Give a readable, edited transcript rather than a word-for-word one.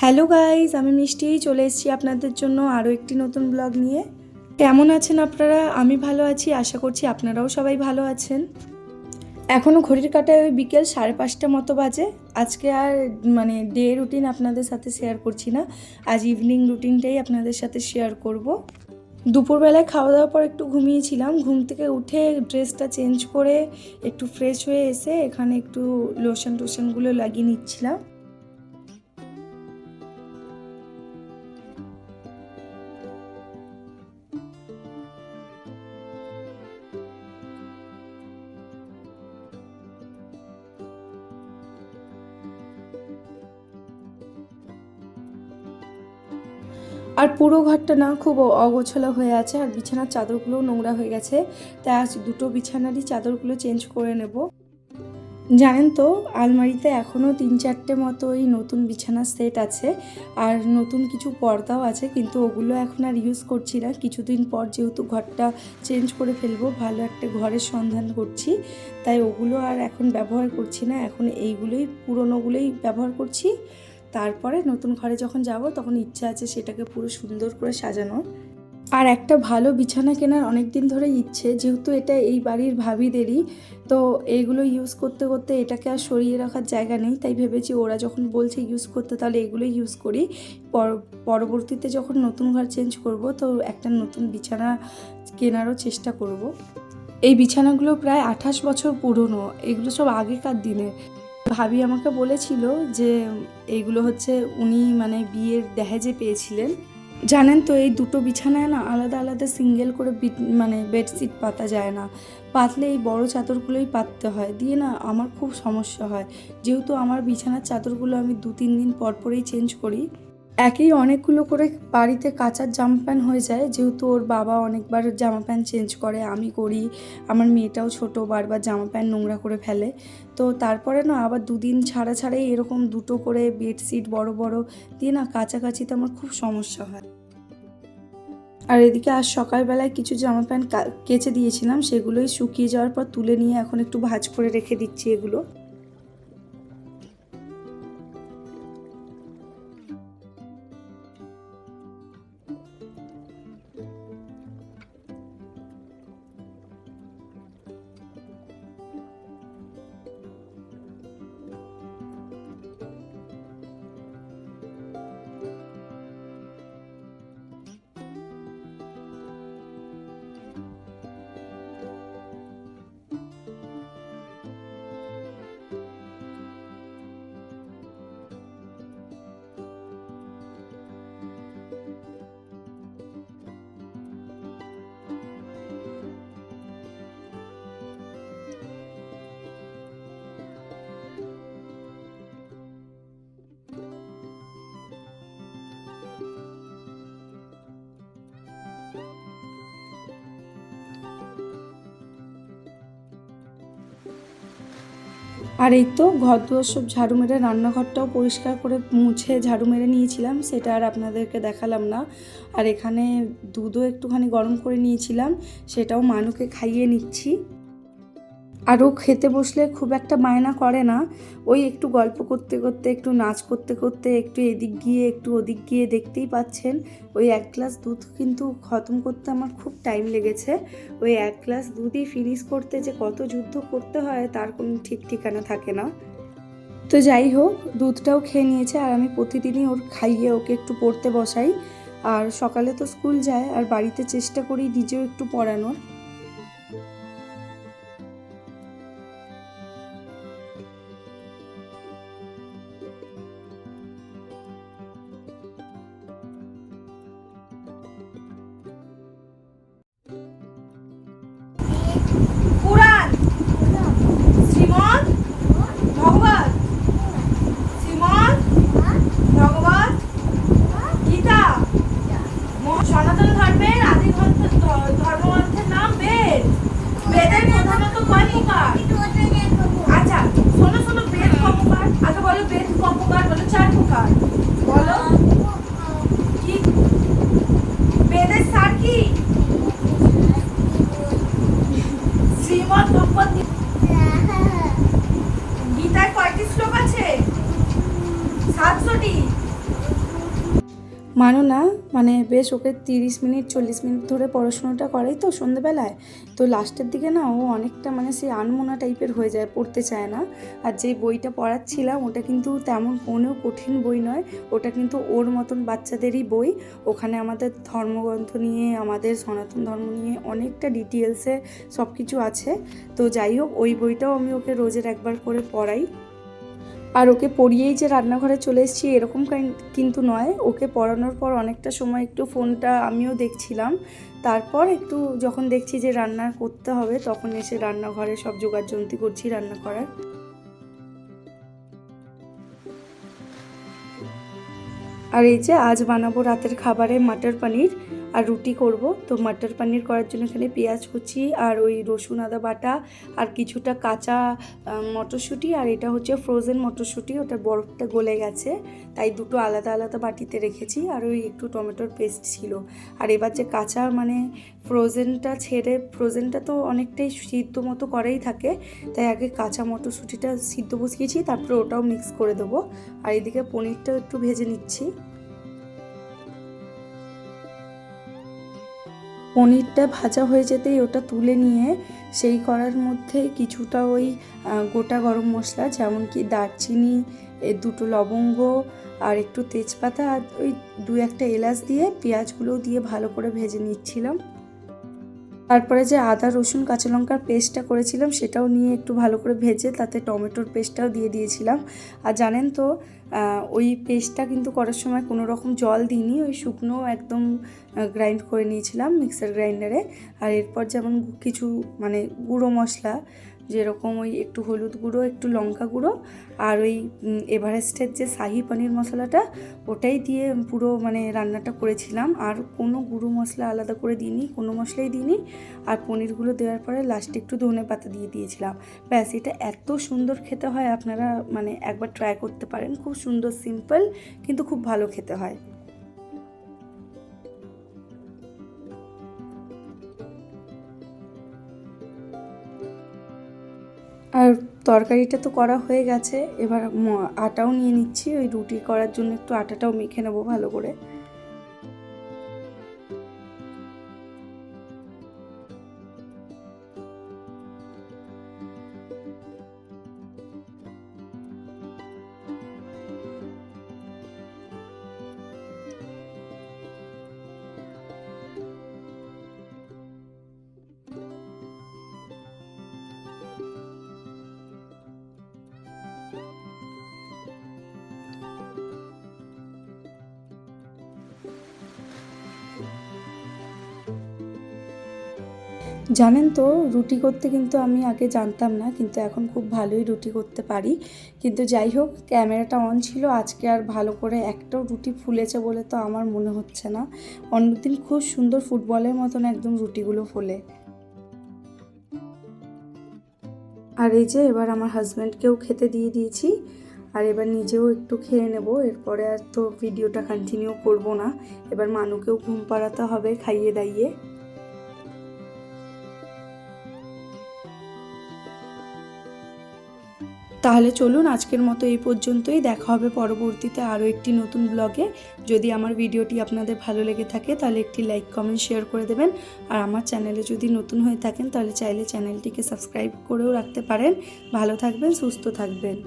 Hello guys, আমি মিষ্টি চলে এসেছি আপনাদের জন্য আরও একটি নতুন ব্লগ নিয়ে। কেমন আছেন আপনারা? আমি ভালো আছি, আশা করছি আপনারাও সবাই ভালো আছেন। এখনও ঘড়ির কাঁটায় ওই বিকেল 5:30 মতো বাজে। আজকে আর ডে রুটিন আপনাদের সাথে শেয়ার করছি না, আজ ইভিনিং রুটিনটাই আপনাদের সাথে শেয়ার করব। দুপুরবেলায় খাওয়া দাওয়ার পর একটু ঘুমিয়েছিলাম, ঘুম থেকে উঠে ড্রেসটা চেঞ্জ করে একটু ফ্রেশ হয়ে এসে এখানে একটু লোশনগুলো লাগিয়ে নিচ্ছিলাম। আর পুরো ঘরটা না খুব অগোছালো হয়ে আছে, আর বিছানার চাদরগুলোও নোংরা হয়ে গেছে। তাই আজ দুটো বিছানারই চাদরগুলো চেঞ্জ করে নেব। জানেন তো, আলমারিতে এখনও 3-4টে মতো এই নতুন বিছানার সেট আছে, আর নতুন কিছু পর্দাও আছে, কিন্তু ওগুলো এখন আর ইউজ করছি না। কিছুদিন পর যেহেতু ঘরটা চেঞ্জ করে ফেলবো, ভালো একটা ঘরের সন্ধান করছি, তাই ওগুলো আর এখন ব্যবহার করছি না। এখন এইগুলোই, পুরনোগুলোই ব্যবহার করছি। তারপরে নতুন ঘরে যখন যাব তখন ইচ্ছা আছে সেটাকে পুরো সুন্দর করে সাজানোর। আর একটা ভালো বিছানা কেনার অনেক দিন ধরে ইচ্ছে, যেহেতু এটা এই বাড়ির ভাবিদেরই, তো এইগুলো ইউজ করতে করতে এটাকে আর সরিয়ে রাখার জায়গা নেই। তাই ভেবেছি ওরা যখন বলছে ইউজ করতে, তাহলে এগুলোই ইউজ করি। পরবর্তীতে যখন নতুন ঘর চেঞ্জ করব, তো একটা নতুন বিছানা কেনারও চেষ্টা করব। এই বিছানাগুলো প্রায় 28 বছর পুরনো, এগুলো সব আগেকার দিনের। ভাবি আমাকে বলেছিল যে এইগুলো হচ্ছে উনি বিয়ের দহেজে পেয়েছিলেন। জানেন তো, এই দুটো বিছানায় না আলাদা আলাদা সিঙ্গেল করে বেডশিট পাতা যায় না, পাতলে এই বড় চাদরগুলোই পাততে হয়। দিয়ে না আমার খুব সমস্যা হয়, যেহেতু আমার বিছানার চাদরগুলো আমি 2-3 দিন পর পরেই চেঞ্জ করি। একেই অনেকগুলো করে বাড়িতে কাচার জামা প্যান্ট হয়ে যায়, যেহেতু ওর বাবা অনেকবার জামা প্যান্ট চেঞ্জ করে, আমি করি, আমার মেয়েটাও ছোট, বারবার জামা প্যান্ট নোংরা করে ফেলে। তো তারপরে না আবার 2 দিন ছাড়াই এরকম দুটো করে বেডশিট বড় বড় দিয়ে না কাচাকাচিতে আমার খুব সমস্যা হয়। আর এদিকে আজ সকালবেলায় কিছু জামা প্যান্ট কেচে দিয়েছিলাম, সেগুলোই শুকিয়ে যাওয়ার পর তুলে নিয়ে এখন একটু ভাঁজ করে রেখে দিচ্ছি এগুলো। আর এই তো ঘর দুয়ার সব ঝাড়ু মেরে, রান্নাঘরটাও পরিষ্কার করে মুছে ঝাড়ু মেরে নিয়েছিলাম, সেটা আর আপনাদেরকে দেখালাম না। আর এখানে দুধও একটুখানি গরম করে নিয়েছিলাম, সেটাও মানুকে খাইয়ে নিচ্ছি। আর ও খেতে বসলে খুব একটা বায়না করে না, ওই একটু গল্প করতে করতে, একটু নাচ করতে করতে, একটু এদিক গিয়ে একটু ওদিক গিয়ে, দেখতেই পাচ্ছেন। ওই 1 গ্লাস দুধ কিন্তু খতম করতে আমার খুব টাইম লেগেছে। ওই 1 গ্লাস দুধই ফিনিশ করতে যে কত যুদ্ধ করতে হয় তার কোনো ঠিক ঠিকানা থাকে না। তো যাই হোক, দুধটাও খেয়ে নিয়েছে, আর আমি প্রতিদিনই ওর খাইয়ে ওকে একটু পড়তে বসাই। আর সকালে তো স্কুল যায়, আর বাড়িতে চেষ্টা করি নিজেও একটু পড়ানোর। পুরাণ, শ্রীমদ ভগবত, শ্রীমদ ভগবত গীতা, সনাতন ধর্মের আদি ধর্মগ্রন্থের নাম মানো না, মানে বেশ ওকে 30 মিনিট 40 মিনিট ধরে পড়াশোনাটা করাই তো সন্ধ্যেবেলায়, তো লাস্টের দিকে না ও অনেকটা মানে সেই আনমনা টাইপের হয়ে যায়, পড়তে চায় না। আর যে বইটা পড়াচ্ছিলাম ওটা কিন্তু তেমন কোনো কঠিন বই নয়, ওটা কিন্তু ওর মতন বাচ্চাদেরই বই। ওখানে আমাদের ধর্মগ্রন্থ নিয়ে, আমাদের সনাতন ধর্ম নিয়ে অনেকটা ডিটেলসে সব কিছু আছে। তো যাই হোক, ওই বইটাও আমি ওকে রোজের একবার করে পড়াই। আর ওকে পড়িয়েই যে রান্নাঘরে চলে এসেছি এরকম কিন্তু নয়, ওকে পড়ানোর পর অনেকটা সময় একটু ফোনটা আমিও দেখছিলাম, তারপর একটু যখন দেখছি যে রান্না করতে হবে তখন এসে রান্নাঘরে সব জোগাড়যন্ত্রী করছি রান্না করার। আর এই যে আজ বানাবো রাতের খাবারে মাটার পনির আর রুটি করব। তো মাটার পনির করার জন্য এখানে পেঁয়াজ কুচি আর ওই রসুন আদা বাটা আর কিছুটা কাঁচা মটরশুঁটি, আর এটা হচ্ছে ফ্রোজেন মটরশুঁটি, ওটা বরফটা গলে গেছে তাই দুটো আলাদা আলাদা বাটিতে রেখেছি, আর ওই একটু টমেটোর পেস্ট ছিল। আর এবার যে কাঁচা মানে ফ্রোজেনটা ছেড়ে, ফ্রোজেনটা তো অনেকটাই সিদ্ধ মতো করেই থাকে, তাই আগে কাঁচা মটরশুঁটিটা সিদ্ধ বসিয়েছি, তারপরে ওটাও মিক্স করে দেবো। আর এদিকে পনিরটাও একটু ভেজে নিচ্ছি। পনিরটা ভাজা হয়ে যেতেই ওটা তুলে নিয়ে সেই কড়ার মধ্যে কিছুটা ওই গোটা গরম মশলা, যেমন কি দারচিনি, দুটো লবঙ্গ আর একটু তেজপাতা আর ওই 2-1টা এলাচ দিয়ে পেঁয়াজগুলোও দিয়ে ভালো করে ভেজে নিচ্ছিলাম। তারপরে যে আদা রসুন কাঁচা লঙ্কার পেস্টটা করেছিলাম সেটাও নিয়ে একটু ভালো করে ভেজে তাতে টমেটোর পেস্টটাও দিয়ে দিয়েছিলাম। আর জানেন তো ওই পেস্টটা কিন্তু করার সময় কোনো রকম জল দিইনি, ওই শুকনো একদম গ্রাইন্ড করে নিয়েছিলাম মিক্সার গ্রাইন্ডারে। আর এরপর যেমন কিছু মানে গুঁড়ো মশলা, যেরকম ওই একটু হলুদ গুঁড়ো, একটু লঙ্কা গুঁড়ো আর ওই এভারেস্টের যে শাহি পনির মশলাটা ওটাই দিয়ে পুরো মানে রান্নাটা করেছিলাম। আর কোনো গুঁড়ো মশলা আলাদা করে দিইনি, কোনো মশলাই দিইনি। আর পনিরগুলো দেওয়ার পরে লাস্টে একটু ধনে পাতা দিয়ে দিয়েছিলাম। ব্যাস, এটা এত সুন্দর খেতে হয়, আপনারা মানে একবার ট্রাই করতে পারেন। খুব সুন্দর, সিম্পল, কিন্তু খুব ভালো খেতে হয়। আর তরকারিটা তো করা হয়ে গেছে, এবার আটাও নিয়ে নিচ্ছি, ওই রুটি করার জন্য একটু আটাটাও মেখে নেবো ভালো করে। জানেন তো, রুটি করতে কিন্তু আমি আগে জানতাম না, কিন্তু এখন খুব ভালোই রুটি করতে পারি। কিন্তু যাই হোক, ক্যামেরাটা অন ছিল আজকে, আর ভালো করে একটাও রুটি ফুলেছে বলে তো আমার মনে হচ্ছে না। অন্যদিন খুব সুন্দর ফুটবলের মতন একদম রুটিগুলো ফোলে। আর এই যে এবার আমার হাজব্যান্ডকেও খেতে দিয়ে দিয়েছি, আর এবার নিজেও একটু খেয়ে নেব। এরপরে আর তো ভিডিওটা কন্টিনিউ করব না, এবার মানুকেও ঘুম পাড়াতে হবে খাইয়ে দাইয়ে। তাহলে চলুন, আজকের মতো এই পর্যন্তই। দেখা হবে পরবর্তীতে আরও একটি নতুন ব্লগে। যদি আমার ভিডিওটি আপনাদের ভালো লেগে থাকে তাহলে একটি লাইক কমেন্ট শেয়ার করে দেবেন। আর আমার চ্যানেলে যদি নতুন হয়ে থাকেন তাহলে চাইলে চ্যানেলটিকে সাবস্ক্রাইব করেও রাখতে পারেন। ভালো থাকবেন, সুস্থ থাকবেন।